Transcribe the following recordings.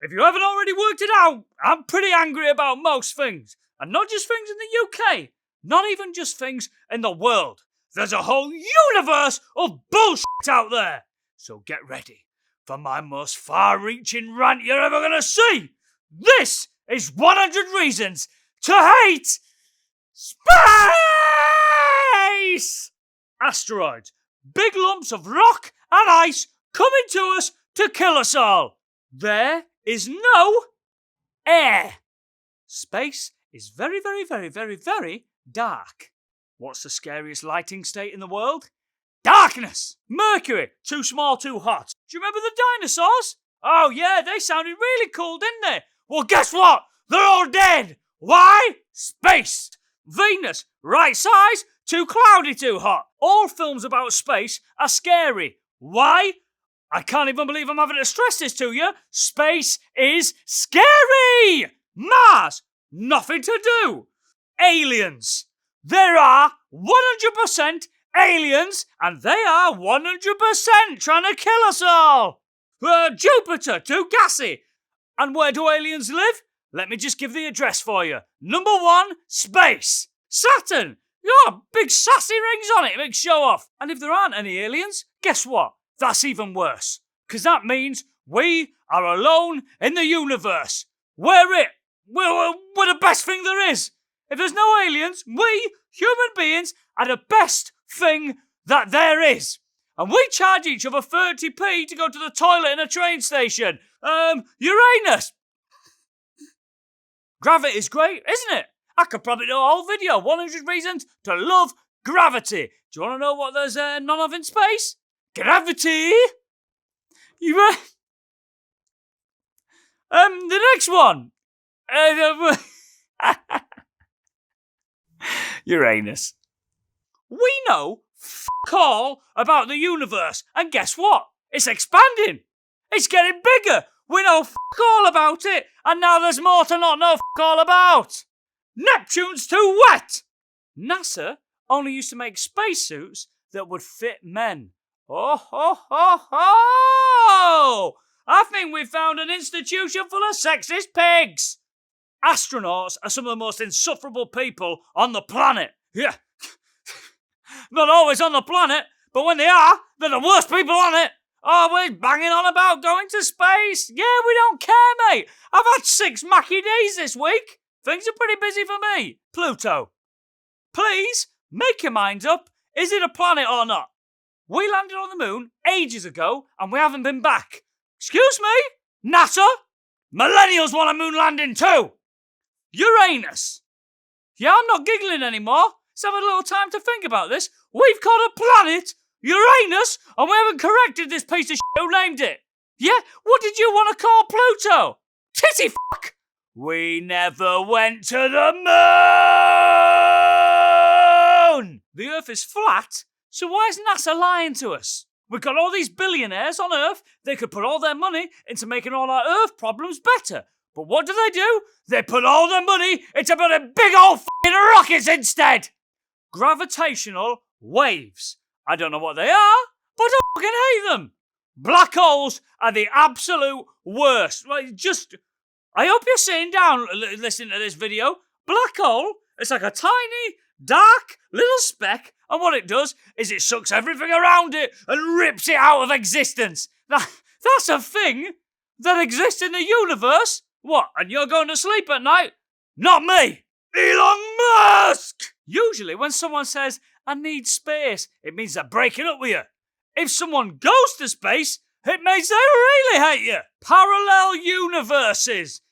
If you haven't already worked it out, I'm pretty angry about most things. And not just things in the UK. Not even just things in the world. There's a whole universe of bullshit out there. So get ready for my most far-reaching rant you're ever gonna see. This is 100 Reasons to Hate Space! Asteroids. Big lumps of rock and ice coming to us to kill us all. There is no air. Space is very, very, very, very, very dark. What's the scariest lighting state in the world? Darkness! Mercury, too small, too hot. Do you remember the dinosaurs? Oh yeah, they sounded really cool, didn't they? Well, guess what? They're all dead. Why? Space. Venus, right size, too cloudy, too hot. All films about space are scary. Why? I can't even believe I'm having to stress this to you. Space is scary! Mars, nothing to do. Aliens. There are 100% aliens, and they are 100% trying to kill us all. Jupiter, too gassy. And where do aliens live? Let me just give the address for you. Number 1, space. Saturn. Got big sassy rings on it, big show off. And if there aren't any aliens, guess what? That's even worse. Because that means we are alone in the universe. We're it. We're the best thing there is. If there's no aliens, we, human beings, are the best thing that there is. And we charge each other 30p to go to the toilet in a train station. Uranus. Gravity's great, isn't it? I could probably do a whole video, 100 Reasons to Love Gravity. Do you want to know what there's none of in space? Gravity. The next one. Uranus. We know all about the universe, and guess what? It's expanding. It's getting bigger. We know all about it, and now there's more to not know all about. Neptune's too wet. NASA only used to make spacesuits that would fit men. Oh, ho, ho, ho! I think we found an institution full of sexist pigs. Astronauts are some of the most insufferable people on the planet. Yeah. Not always on the planet, but when they are, they're the worst people on it. Always banging on about going to space. Yeah, we don't care, mate. I've had 6 Mackie days this week. Things are pretty busy for me. Pluto. Please, make your minds up. Is it a planet or not? We landed on the moon ages ago, and we haven't been back. Excuse me? NASA? Millennials want a moon landing too. Uranus. Yeah, I'm not giggling anymore. Let's have a little time to think about this. We've got a planet, Uranus, and we haven't corrected this piece of shit who named it. Yeah? What did you want to call Pluto? Titty fuck! We never went to the moon! The Earth is flat, so why is NASA lying to us? We've got all these billionaires on Earth. They could put all their money into making all our Earth problems better. But what do? They put all their money into building big old f***ing rockets instead! Gravitational waves. I don't know what they are, but I fucking hate them. Black holes are the absolute worst. I hope you're sitting down listening to this video. Black hole, it's like a tiny, dark, little speck, and what it does is it sucks everything around it and rips it out of existence. That's a thing that exists in the universe. What, and you're going to sleep at night? Not me! Elon Musk! Usually when someone says, I need space, it means they're breaking up with you. If someone goes to space, it means they really hate you. Parallel universes.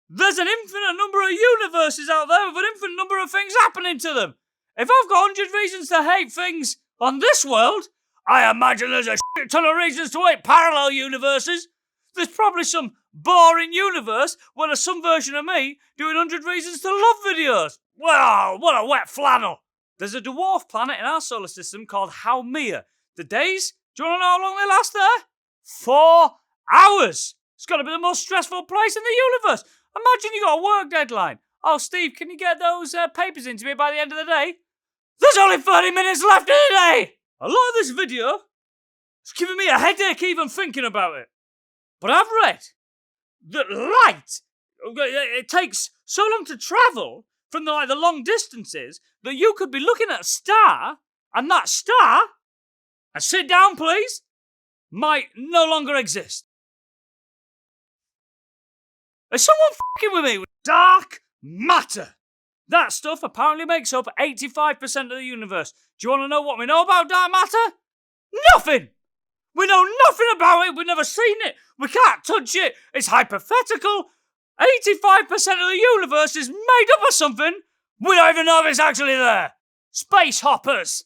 There's an infinite number of universes out there with an infinite number of things happening to them. If I've got 100 reasons to hate things on this world, I imagine there's a shit ton of reasons to hate parallel universes. There's probably some boring universe where there's some version of me doing 100 Reasons to Love videos. Wow, what a wet flannel. There's a dwarf planet in our solar system called Haumea. The days, do you want to know how long they last there? 4 hours. It's got to be the most stressful place in the universe. Imagine you got a work deadline. Oh, Steve, can you get those papers into me by the end of the day? There's only 30 minutes left in the day. A lot of this video is giving me a headache even thinking about it. But I've read that light, it takes so long to travel from the long distances that you could be looking at a star, and that star, and sit down please, might no longer exist. Is someone fucking with me? Dark matter. That stuff apparently makes up 85% of the universe. Do you want to know what we know about dark matter? Nothing! We know nothing about it, we've never seen it, we can't touch it, it's hypothetical. 85% of the universe is made up of something we don't even know if it's actually there. Space hoppers.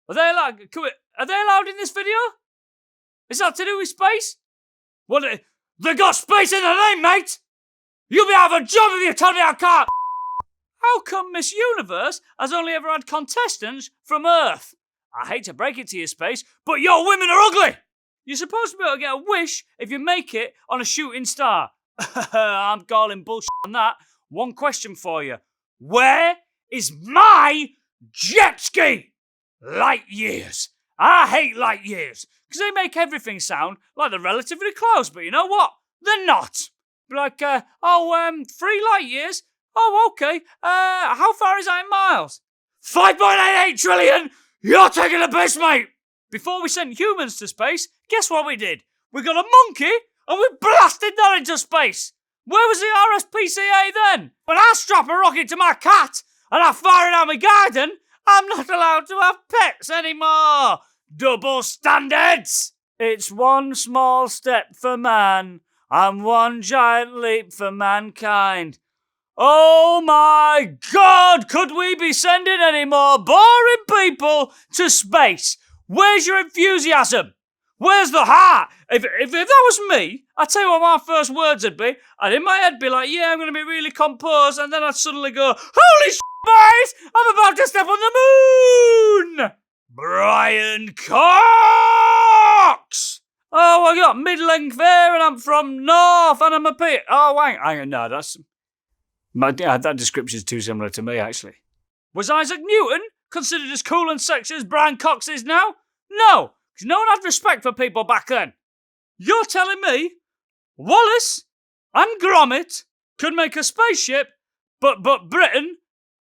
Are they allowed in this video? Is that to do with space? Well, they got space in their name, mate! You'll be out of a job if you tell me I can't! How come Miss Universe has only ever had contestants from Earth? I hate to break it to you, Space, but your women are ugly! You're supposed to be able to get a wish if you make it on a shooting star. I'm calling bullshit on that. One question for you. Where is my jet ski? Light years. I hate light years, because they make everything sound like they're relatively close, but you know what? They're not. Like, 3 light years? Oh, okay. How far is that in miles? 5.88 trillion! You're taking the piss, mate! Before we sent humans to space, guess what we did? We got a monkey and we blasted that into space. Where was the RSPCA then? When I strap a rocket to my cat and I fire it out my garden, I'm not allowed to have pets anymore. Double standards! It's one small step for man and one giant leap for mankind. Oh my God, could we be sending any more boring people to space? Where's your enthusiasm? Where's the heart? If that was me, I'd tell you what my first words would be. I'd in my head be like, yeah, I'm going to be really composed, and then I'd suddenly go, holy shit, boys, I'm about to step on the moon! Brian Cox! Oh, I got mid-length hair, and I'm from North, and I'm a pit. Oh, hang on, no, that's... that description's too similar to me, actually. Was Isaac Newton considered as cool and sexy as Brian Cox is now? No, because no one had respect for people back then. You're telling me Wallace and Gromit could make a spaceship, but Britain,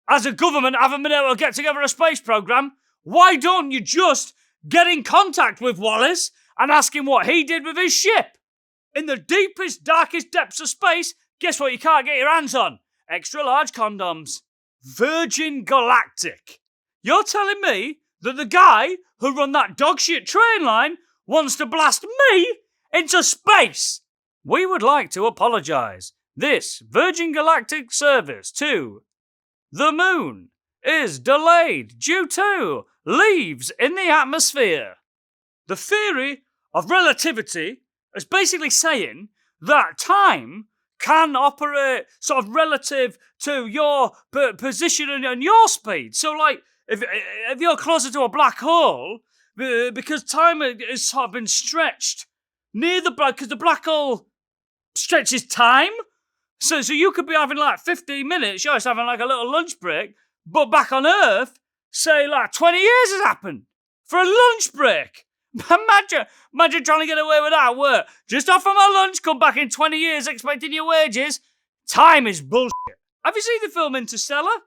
as a government, haven't been able to get together a space program? Why don't you just get in contact with Wallace and ask him what he did with his ship? In the deepest, darkest depths of space, guess what you can't get your hands on? Extra large condoms. Virgin Galactic. You're telling me that the guy who run that dogshit train line wants to blast me into space? We would like to apologise. This Virgin Galactic service to the moon is delayed due to leaves in the atmosphere. The theory of relativity is basically saying that time can operate sort of relative to your position and your speed. So, like, if you're closer to a black hole, because time has sort of been stretched near the black, because the black hole stretches time. So you could be having like 15 minutes, you're just having like a little lunch break, but back on Earth, say like 20 years has happened for a lunch break. Imagine trying to get away with that at work. Just offer my lunch, come back in 20 years expecting your wages. Time is bullshit. Have you seen the film Interstellar?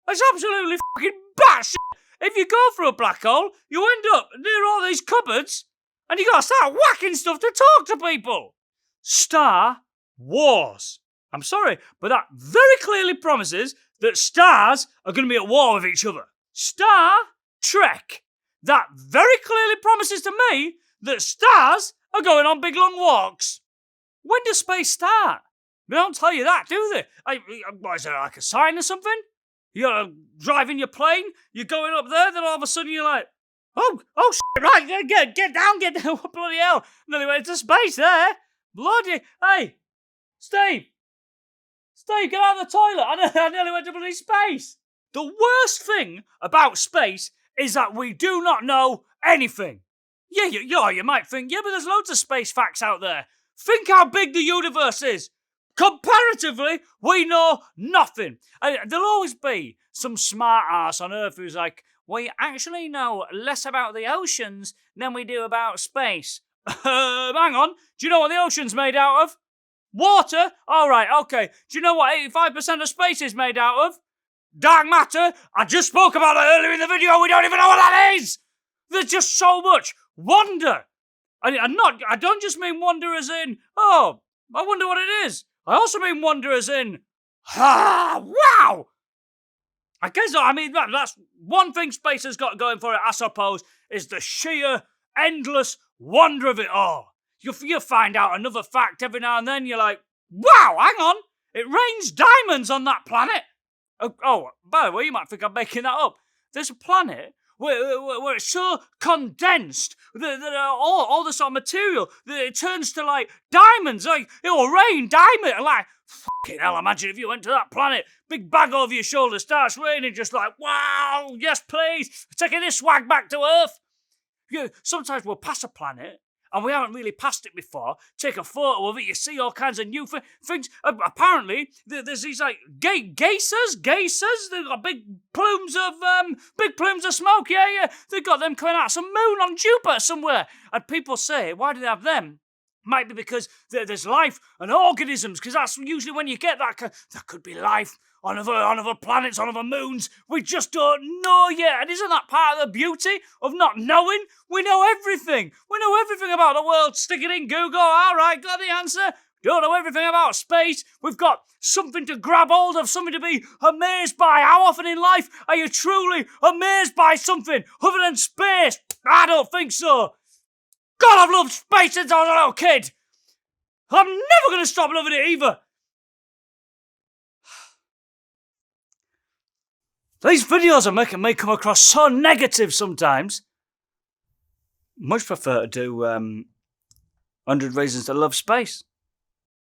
It's absolutely fucking batshit. If you go through a black hole, you end up near all these cupboards, and you gotta start whacking stuff to talk to people. Star Wars. I'm sorry, but that very clearly promises that stars are going to be at war with each other. Star Trek. That very clearly promises to me that stars are going on big long walks. When does space start? They don't tell you that, do they? Is there like a sign or something? You're driving your plane, you're going up there, then all of a sudden you're like, oh shit, right, get down, what bloody hell? Nearly went into space there. Bloody, hey, Steve, get out of the toilet. I nearly went to bloody space. The worst thing about space is that we do not know anything. Yeah, you might think, yeah, but there's loads of space facts out there. Think how big the universe is. Comparatively, we know nothing. There'll always be some smart ass on Earth who's like, we actually know less about the oceans than we do about space. Hang on, do you know what the ocean's made out of? Water? Alright, okay. Do you know what 85% of space is made out of? Dark matter? I just spoke about it earlier in the video, we don't even know what that is! There's just so much wonder. I don't just mean wonder as in, oh, I wonder what it is. I also mean wonder as in, wow! I guess, that's one thing space has got going for it, I suppose, is the sheer, endless wonder of it all. You find out another fact every now and then, you're like, wow, hang on, it rains diamonds on that planet. Oh, by the way, you might think I'm making that up. There's a planet where it's so condensed that all the sort of material that it turns to like diamonds. Like it'll rain diamond. Like fucking hell! Imagine if you went to that planet, big bag over your shoulder, starts raining, just like wow, yes please, taking this swag back to Earth. Sometimes we'll pass a planet and we haven't really passed it before. Take a photo of it, you see all kinds of new things. Apparently, there's these like geysers. They've got big plumes of smoke. Yeah. They've got them coming out of some moon on Jupiter somewhere. And people say, why do they have them? Might be because there's life and organisms, because that's usually when you get that. There could be life on other planets, on other moons. We just don't know yet. And isn't that part of the beauty of not knowing? We know everything. We know everything about the world. Stick it in Google. All right, got the answer. Don't know everything about space. We've got something to grab hold of, something to be amazed by. How often in life are you truly amazed by something other than space? I don't think so. God, I've loved space since I was a little kid. I'm never going to stop loving it either. These videos are making me come across so negative sometimes. Much prefer to do 100 Reasons to Love Space.